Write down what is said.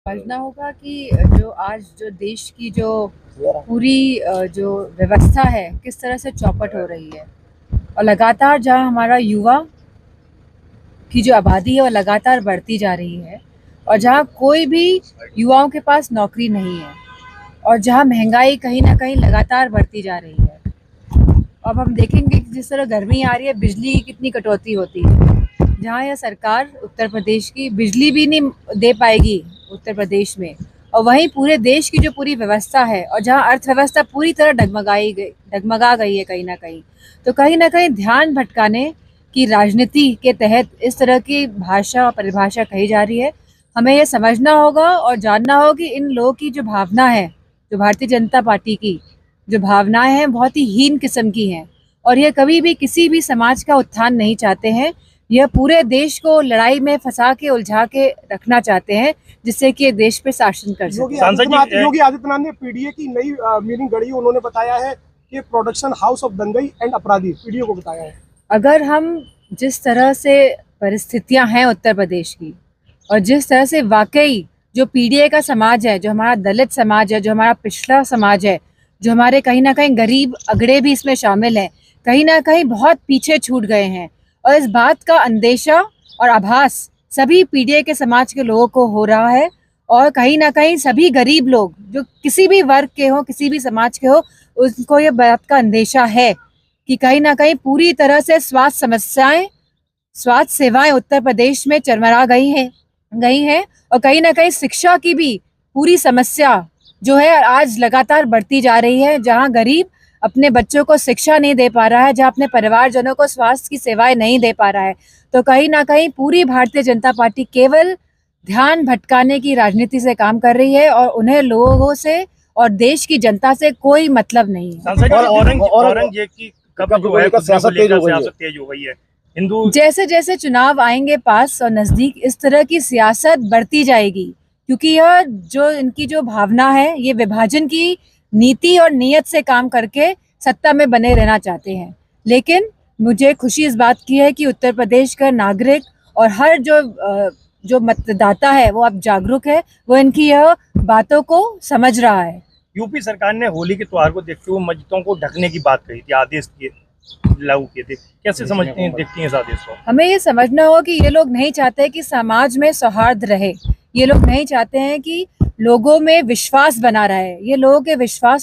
समझना होगा कि जो आज जो देश की जो पूरी जो व्यवस्था है किस तरह से चौपट हो रही है और लगातार जहाँ हमारा युवा की जो आबादी है वो लगातार बढ़ती जा रही है और जहाँ कोई भी युवाओं के पास नौकरी नहीं है और जहाँ महंगाई कहीं ना कहीं लगातार बढ़ती जा रही है। अब हम देखेंगे कि जिस तरह गर्मी आ रही है, बिजली की कितनी कटौती होती है। जहाँ यह सरकार उत्तर प्रदेश की बिजली भी नहीं दे पाएगी उत्तर प्रदेश में, और वहीं पूरे देश की जो पूरी व्यवस्था है और जहाँ अर्थव्यवस्था पूरी तरह डगमगा गई है कहीं ना कहीं ध्यान भटकाने की राजनीति के तहत इस तरह की भाषा और परिभाषा कही जा रही है। हमें यह समझना होगा और जानना होगा कि इन लोगों की जो भावना है, जो भारतीय जनता पार्टी की जो भावनाएं हैं, बहुत ही हीन किस्म की हैं और ये कभी भी किसी भी समाज का उत्थान नहीं चाहते हैं। यह पूरे देश को लड़ाई में फंसा के उलझा के रखना चाहते हैं जिससे कि ये देश पे शासन कर सके। योगी आदित्यनाथ ने पीडीए की नई मीनिंग गढ़ी। उन्होंने बताया है कि प्रोडक्शन हाउस ऑफ दंगई एंड अपराधी, पीडीए को बताया है। अगर हम जिस तरह से परिस्थितियां हैं उत्तर प्रदेश की और जिस तरह से वाकई जो पीडीए का समाज है, जो हमारा दलित समाज है, जो हमारा पिछड़ा समाज है, जो हमारे कहीं ना कहीं गरीब अगड़े भी इसमें शामिल हैं, कहीं ना कहीं बहुत पीछे छूट गए हैं और इस बात का अंदेशा और आभास सभी पीडीए के समाज के लोगों को हो रहा है और कहीं ना कहीं सभी गरीब लोग जो किसी भी वर्ग के हो, किसी भी समाज के हो, उनको ये बात का अंदेशा है कि कहीं ना कहीं पूरी तरह से स्वास्थ्य सेवाएं उत्तर प्रदेश में चरमरा गई हैं और कहीं ना कहीं शिक्षा की भी पूरी समस्या जो है आज लगातार बढ़ती जा रही है। जहां गरीब अपने बच्चों को शिक्षा नहीं दे पा रहा है, जहां अपने परिवारजनों को स्वास्थ्य की सेवाएं नहीं दे पा रहा है, तो कहीं ना कहीं पूरी भारतीय जनता पार्टी केवल ध्यान भटकाने की राजनीति से काम कर रही है और उन्हें लोगों से और देश की जनता से कोई मतलब नहीं है। औरंगजेब की कब जो है सियासत तेज हो गई है। हिंदू जैसे जैसे चुनाव आएंगे पास और नजदीक, इस तरह की सियासत बढ़ती जाएगी क्योंकि यह जो इनकी जो भावना है, ये विभाजन की नीति और नीयत से काम करके सत्ता में बने रहना चाहते हैं। लेकिन मुझे खुशी इस बात की है कि उत्तर प्रदेश का नागरिक और हर जो मतदाता है वो अब जागरूक है, वो इनकी यह बातों को समझ रहा है। यूपी सरकार ने होली के त्योहार को देखते हुए मस्जिदों को ढकने की बात कही थी, आदेश किए लागू किए थे। कैसे समझते हैं, देखती हैं इस आदेश को? हमें ये समझना होगा कि ये लोग नहीं चाहते कि समाज में सौहार्द रहे, ये लोग नहीं चाहते हैं कि लोगों में विश्वास बना रहे, ये लोगों के विश्वास